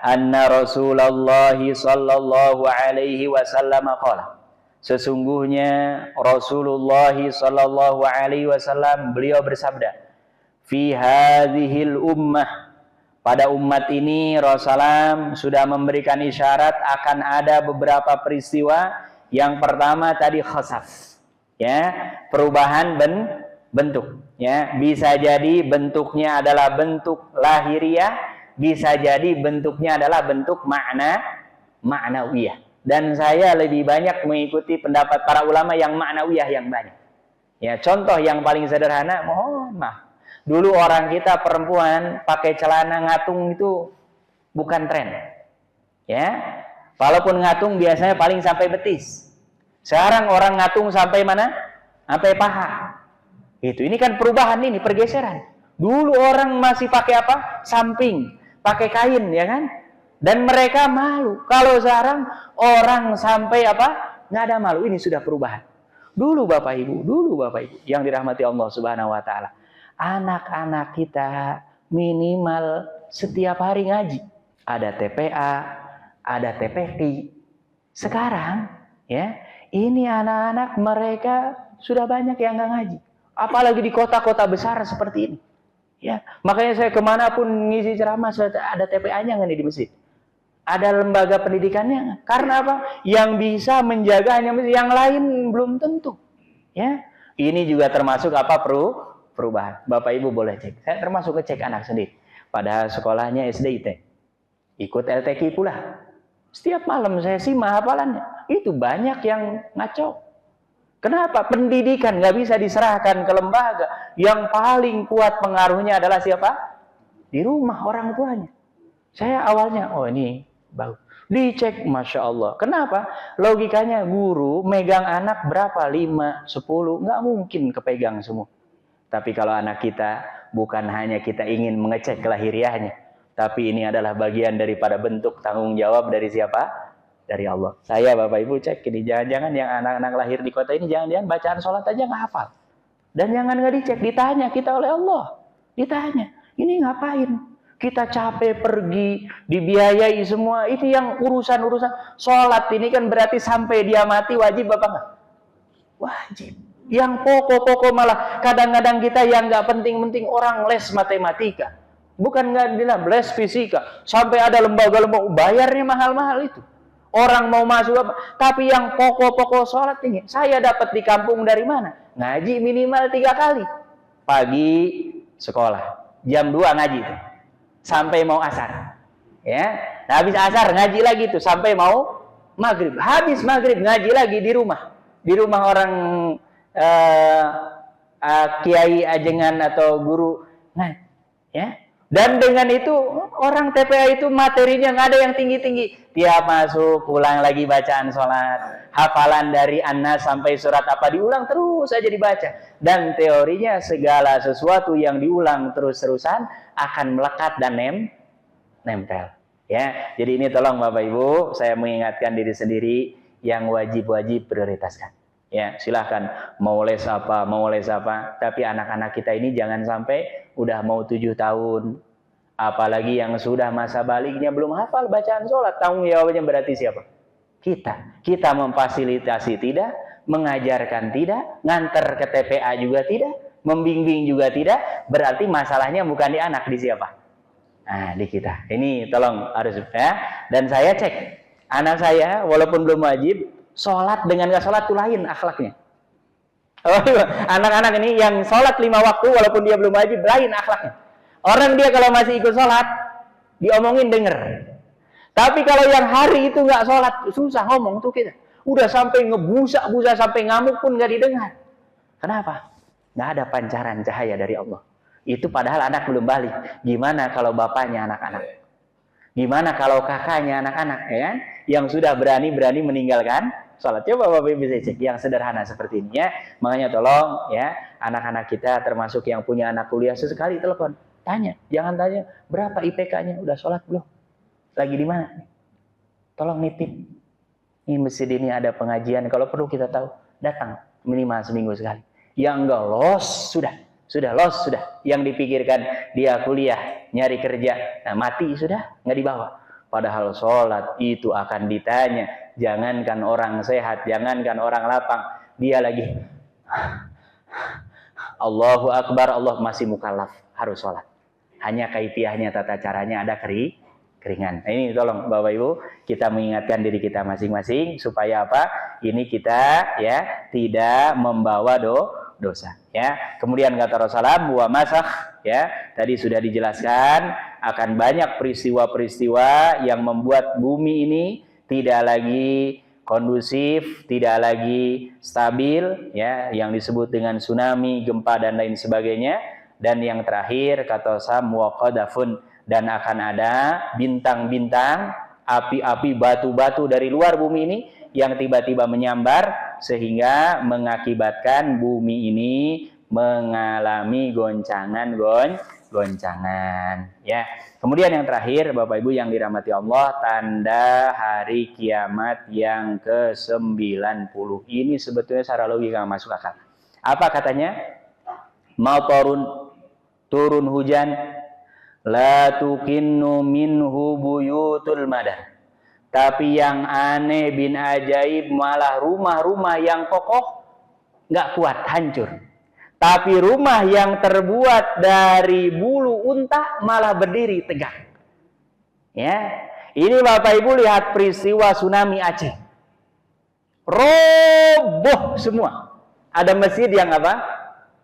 Anna Rasulullah sallallahu alaihi wasallam qala. Sesungguhnya Rasulullah sallallahu alaihi wasallam beliau bersabda, fi hadhil ummah, pada umat ini Rasulullah sudah memberikan isyarat akan ada beberapa peristiwa. Yang pertama tadi khasaf, ya, perubahan bentuk, ya, bisa jadi bentuknya adalah bentuk lahiriah, bisa jadi bentuknya adalah bentuk ma'nawiyah. Dan saya lebih banyak mengikuti pendapat para ulama yang ma'nawiyah yang banyak. Ya, contoh yang paling sederhana, mohon maaf, dulu orang kita perempuan pakai celana ngatung itu bukan tren, ya. Walaupun ngatung biasanya paling sampai betis. Sekarang orang ngatung sampai mana? Sampai paha. Ini kan perubahan, ini pergeseran. Dulu orang masih pakai apa? Samping, pakai kain, ya kan? Dan mereka malu. Kalau sekarang orang sampai apa? Nggak ada malu. Ini sudah perubahan. Dulu Bapak Ibu yang dirahmati Allah Subhanahu wa taala. Anak-anak kita minimal setiap hari ngaji. Ada TPA, ada TPQ. Sekarang, ya, ini anak-anak mereka sudah banyak yang nggak ngaji. Apalagi di kota-kota besar seperti ini. Ya, makanya saya kemanapun ngisi ceramah ada TPA-nya nggak nih di masjid? Ada lembaga pendidikannya. Karena apa? Yang bisa menjaga hanya masjid, yang lain belum tentu. Ya, ini juga termasuk apa? Perubahan. Bapak Ibu boleh cek. Saya termasuk ngecek anak sendiri. Padahal sekolahnya SDIT. Ikut LTQ pula. Setiap malam saya simak hafalannya. Itu banyak yang ngaco. Kenapa? Pendidikan nggak bisa diserahkan ke lembaga. Yang paling kuat pengaruhnya adalah siapa? Di rumah orang tuanya. Saya awalnya, ini bagus. Dicek, Masya Allah. Kenapa? Logikanya guru megang anak berapa? 5, 10. Nggak mungkin kepegang semua. Tapi kalau anak kita, bukan hanya kita ingin mengecek kelahiriahnya, tapi ini adalah bagian daripada bentuk tanggung jawab dari siapa? Dari Allah. Saya Bapak Ibu cek ini, jangan-jangan yang anak-anak lahir di kota ini jangan-jangan bacaan sholat aja nggak hafal. Dan jangan nggak dicek, ditanya kita oleh Allah. Ditanya, ini ngapain? Kita capek pergi, dibiayai semua. Itu yang urusan-urusan sholat ini kan berarti sampai dia mati wajib apa nggak? Wajib. Yang pokok-pokok malah kadang-kadang kita yang nggak penting-penting, orang les matematika. Bukan nggak bilang les fisika, sampai ada lembaga-lembaga bayarnya mahal-mahal itu. Orang mau masuk apa? Tapi yang pokok-pokok sholat ini, saya dapat di kampung dari mana? Ngaji minimal 3 kali. Pagi sekolah, jam 2 ngaji tuh, sampai mau asar. Ya, nah, habis asar ngaji lagi tuh sampai mau maghrib. Habis maghrib ngaji lagi di rumah. Di rumah orang kiai ajengan atau guru. Nah, ya. Dan dengan itu orang TPA itu materinya nggak ada yang tinggi-tinggi. Tiap masuk pulang lagi bacaan sholat, hafalan dari An-Nas sampai surat apa diulang terus saja dibaca. Dan teorinya segala sesuatu yang diulang terus-terusan akan melekat dan nempel. Ya, jadi ini tolong Bapak Ibu, saya mengingatkan diri sendiri yang wajib-wajib prioritaskan. Ya, silahkan mau les apa, tapi anak-anak kita ini jangan sampai udah mau 7 tahun, apalagi yang sudah masa baliknya belum hafal bacaan sholat. Tanggung jawabnya berarti siapa? Kita memfasilitasi tidak, mengajarkan tidak, nganter ke TPA juga tidak, membimbing juga tidak, berarti masalahnya bukan di anak, di siapa? Nah, di kita. Ini tolong harus ya. Dan saya cek anak saya walaupun belum wajib, sholat dengan gak sholat itu lain akhlaknya. Anak-anak ini yang sholat 5 waktu walaupun dia belum wajib, lain akhlaknya. Orang dia kalau masih ikut sholat, diomongin denger. Tapi kalau yang hari itu nggak sholat, susah ngomong tuh kita. Udah sampai ngebusa-busa, sampai ngamuk pun nggak didengar. Kenapa? Nggak ada pancaran cahaya dari Allah. Itu padahal anak belum balik. Gimana kalau bapaknya anak-anak? Gimana kalau kakaknya anak-anak? Ya kan? Yang sudah berani-berani meninggalkan sholat. Coba Bapak Ibu bisa cek yang sederhana seperti ini ya. Makanya tolong ya, anak-anak kita termasuk yang punya anak kuliah sesekali telepon. Tanya, jangan tanya berapa IPK-nya, udah sholat belum? Lagi di mana? Tolong nitip. Ini masjid ini ada pengajian, kalau perlu kita tahu, datang minimal seminggu sekali. Yang enggak los, sudah los, sudah. Yang dipikirkan dia kuliah, nyari kerja, nah mati sudah, nggak dibawa. Padahal sholat itu akan ditanya. Jangankan orang sehat, jangankan orang lapang, dia lagi Allahu Akbar, Allah masih mukallaf, harus sholat. Hanya kaifiahnya, tata caranya ada keringan. Nah, ini tolong Bapak Ibu, kita mengingatkan diri kita masing-masing supaya apa? Ini kita ya tidak membawa dosa. Ya. Kemudian kata Rasulullah, wa masakh, ya, tadi sudah dijelaskan akan banyak peristiwa-peristiwa yang membuat bumi ini tidak lagi kondusif, tidak lagi stabil, ya, yang disebut dengan tsunami, gempa dan lain sebagainya. Dan yang terakhir kata Sam wa qadafun, dan akan ada bintang-bintang, api-api, batu-batu dari luar bumi ini yang tiba-tiba menyambar sehingga mengakibatkan bumi ini mengalami goncangan ya. Kemudian yang terakhir Bapak Ibu yang dirahmati Allah, tanda hari kiamat yang ke-90. Ini sebetulnya secara logika masuk akal. Apa katanya? Mau turun hujan, la tukinnu minhu buyutul madar. Tapi yang aneh bin ajaib malah rumah-rumah yang kokoh nggak kuat, hancur. Tapi rumah yang terbuat dari bulu unta malah berdiri tegak. Ya, ini Bapak Ibu lihat peristiwa tsunami Aceh. Roboh semua. Ada masjid yang apa?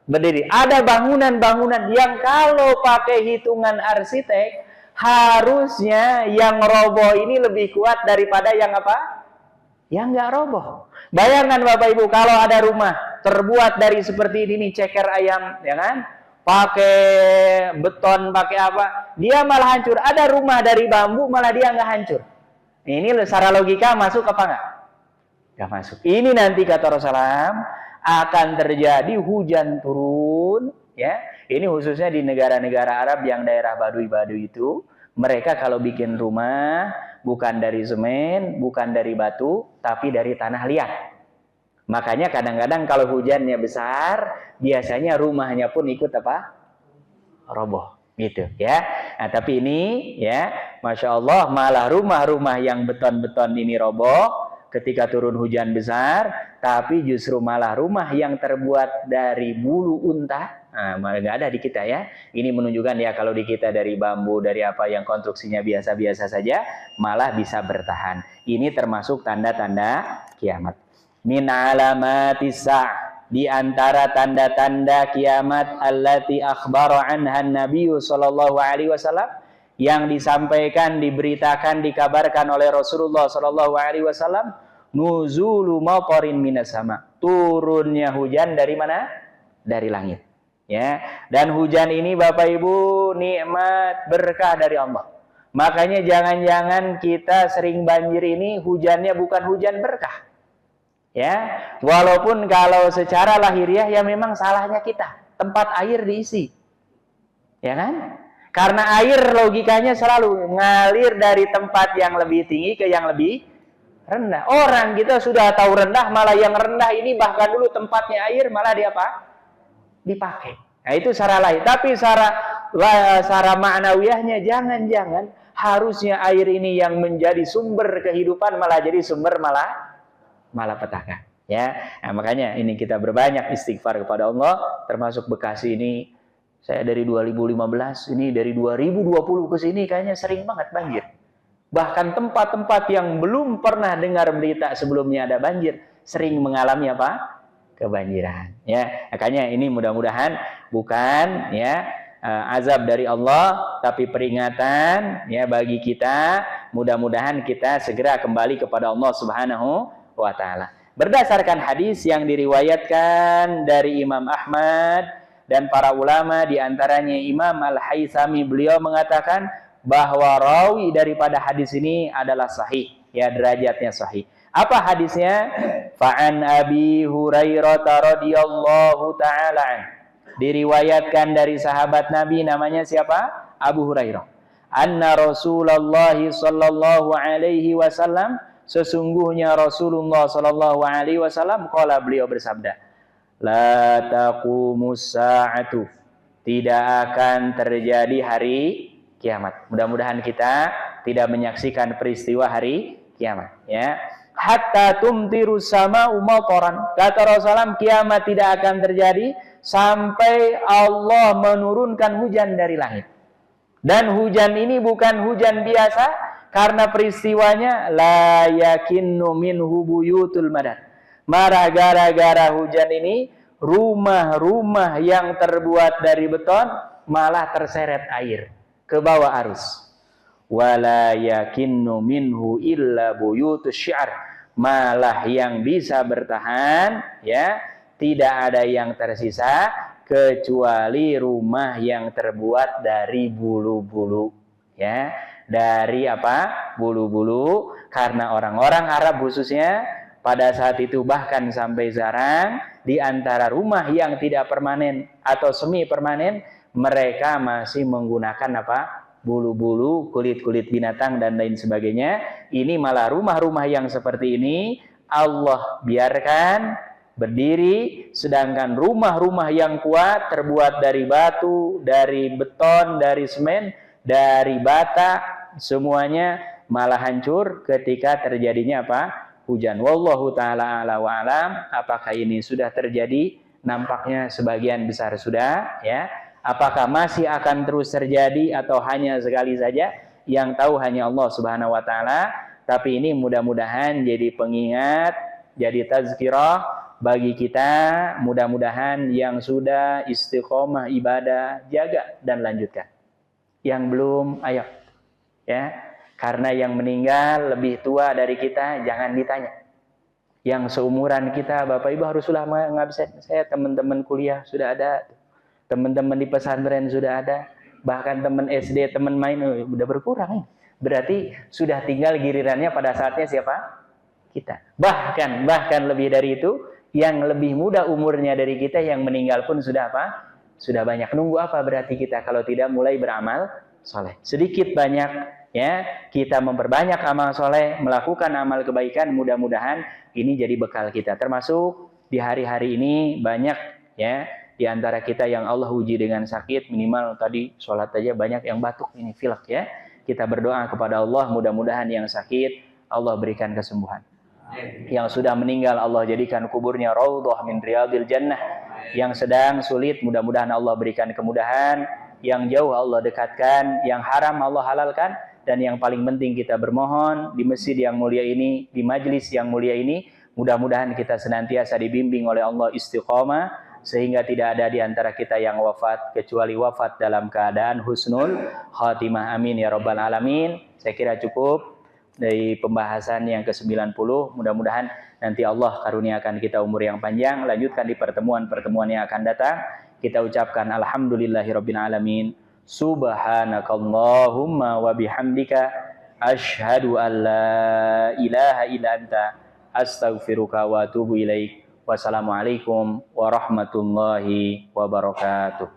Berdiri. Ada bangunan-bangunan yang kalau pakai hitungan arsitek harusnya yang roboh ini lebih kuat daripada yang apa? Yang nggak roboh. Bayangkan Bapak Ibu kalau ada rumah terbuat dari seperti ini, ceker ayam, ya kan? Pakai beton, pakai apa? Dia malah hancur. Ada rumah dari bambu malah dia nggak hancur. Ini secara logika masuk apa nggak? Nggak masuk. Ini nanti kata Rasulullah akan terjadi hujan turun, ya. Ini khususnya di negara-negara Arab yang daerah Baduy-Baduy itu, mereka kalau bikin rumah bukan dari semen, bukan dari batu, tapi dari tanah liat. Makanya kadang-kadang kalau hujannya besar, biasanya rumahnya pun ikut apa? Roboh, gitu, ya. Nah, tapi ini, ya, Masya Allah, malah rumah-rumah yang beton-beton ini roboh ketika turun hujan besar, tapi justru malah rumah yang terbuat dari bulu unta, nah, malah nggak ada di kita ya. Ini menunjukkan ya kalau di kita dari bambu, dari apa yang konstruksinya biasa-biasa saja, malah bisa bertahan. Ini termasuk tanda-tanda kiamat. Min alamatis sa'ah, di antara tanda-tanda kiamat allati akhbara anha Nabi sallallahu alaihi wasallam, yang disampaikan, diberitakan, dikabarkan oleh Rasulullah sallallahu alaihi wasallam, nuzulu matarin minas sama, turunnya hujan dari mana? Dari langit. Ya, dan hujan ini Bapak Ibu nikmat berkah dari Allah. Makanya jangan-jangan kita sering banjir ini hujannya bukan hujan berkah. Ya, walaupun kalau secara lahiriah ya memang salahnya kita, tempat air diisi. Ya kan? Karena air logikanya selalu ngalir dari tempat yang lebih tinggi ke yang lebih rendah. Orang kita sudah tahu rendah, malah yang rendah ini bahkan dulu tempatnya air malah dia apa? Dipakai. Nah itu secara lahir. Tapi secara maknawiyahnya jangan-jangan harusnya air ini yang menjadi sumber kehidupan malah jadi sumber malapetaka. Ya, nah, makanya ini kita berbanyak istighfar kepada Allah, termasuk Bekasi ini. Saya dari 2015, ini dari 2020 ke sini kayaknya sering banget banjir. Bahkan tempat-tempat yang belum pernah dengar berita sebelumnya ada banjir, sering mengalami apa? Kebanjiran. Ya, makanya ini mudah-mudahan bukan ya azab dari Allah, tapi peringatan ya bagi kita. Mudah-mudahan kita segera kembali kepada Allah Subhanahu wa taala. Berdasarkan hadis yang diriwayatkan dari Imam Ahmad dan para ulama, di antaranya Imam Al-Haythami, beliau mengatakan bahwa rawi daripada hadis ini adalah sahih, ya derajatnya sahih. Apa hadisnya? Fa'an Abi Hurairah radhiyallahu taala an. Diriwayatkan dari sahabat Nabi, namanya siapa? Abu Hurairah. Anna Rasulullah sallallahu alaihi wasallam, sesungguhnya Rasulullah sallallahu alaihi wasallam qala, beliau bersabda, la taqumus sa'atu, tidak akan terjadi hari kiamat. Mudah-mudahan kita tidak menyaksikan peristiwa hari kiamat, ya. Hatta tumtiru sama'u mataran. Kata Rasulullah, kiamat tidak akan terjadi sampai Allah menurunkan hujan dari langit. Dan hujan ini bukan hujan biasa, karena peristiwanya la yakinnu minhu buyutul madad. Marah gara-gara hujan ini, rumah-rumah yang terbuat dari beton malah terseret air ke bawah arus. Wala yakinnu minhu illa buyutus syi'r, malah yang bisa bertahan, ya, tidak ada yang tersisa kecuali rumah yang terbuat dari bulu-bulu, ya, dari apa? Bulu-bulu. Karena orang-orang Arab khususnya pada saat itu, bahkan sampai sekarang, di antara rumah yang tidak permanen atau semi permanen, mereka masih menggunakan apa? Bulu-bulu, kulit-kulit binatang dan lain sebagainya. Ini malah rumah-rumah yang seperti ini Allah biarkan berdiri, sedangkan rumah-rumah yang kuat terbuat dari batu, dari beton, dari semen, dari bata, semuanya malah hancur ketika terjadinya apa? Hujan. Wallahu ta'ala ala wa alam. Apakah ini sudah terjadi? Nampaknya sebagian besar sudah, ya. Apakah masih akan terus terjadi atau hanya sekali saja? Yang tahu hanya Allah Subhanahu wa taala. Tapi ini mudah-mudahan jadi pengingat, jadi tazkirah bagi kita. Mudah-mudahan yang sudah istiqomah ibadah, jaga dan lanjutkan. Yang belum, ayo, ya. Karena yang meninggal lebih tua dari kita, jangan ditanya. Yang seumuran kita, Bapak Ibu harus sudah mengabsen. Saya teman-teman kuliah sudah ada, teman-teman di pesantren sudah ada, bahkan teman SD, teman main udah berkurang. Berarti sudah tinggal gilirannya pada saatnya siapa? Kita. Bahkan lebih dari itu, yang lebih muda umurnya dari kita, yang meninggal pun sudah apa? Sudah banyak. Nunggu apa berarti kita kalau tidak mulai beramal soleh? Sedikit banyak, ya, kita memperbanyak amal soleh, melakukan amal kebaikan. Mudah-mudahan ini jadi bekal kita. Termasuk di hari-hari ini banyak, ya, di antara kita yang Allah uji dengan sakit, minimal tadi sholat aja banyak yang batuk, ini pilek, ya. Kita berdoa kepada Allah, mudah-mudahan yang sakit Allah berikan kesembuhan. Yang sudah meninggal Allah jadikan kuburnya raudhah min riyadil jannah. Yang sedang sulit, mudah-mudahan Allah berikan kemudahan. Yang jauh Allah dekatkan, yang haram Allah halalkan. Dan yang paling penting kita bermohon di masjid yang mulia ini, di majlis yang mulia ini, mudah-mudahan kita senantiasa dibimbing oleh Allah istiqomah, sehingga tidak ada di antara kita yang wafat kecuali wafat dalam keadaan husnul khatimah. Amin ya rabbal alamin. Saya kira cukup dari pembahasan yang ke-90. Mudah-mudahan nanti Allah karuniakan kita umur yang panjang. Lanjutkan di pertemuan-pertemuan yang akan datang. Kita ucapkan alhamdulillahirabbil alamin. Subhanakallahumma wa bihamdika asyhadu an la ilaha illa anta astaghfiruka wa atubu ilaik. Wassalamualaikum warahmatullahi wabarakatuh.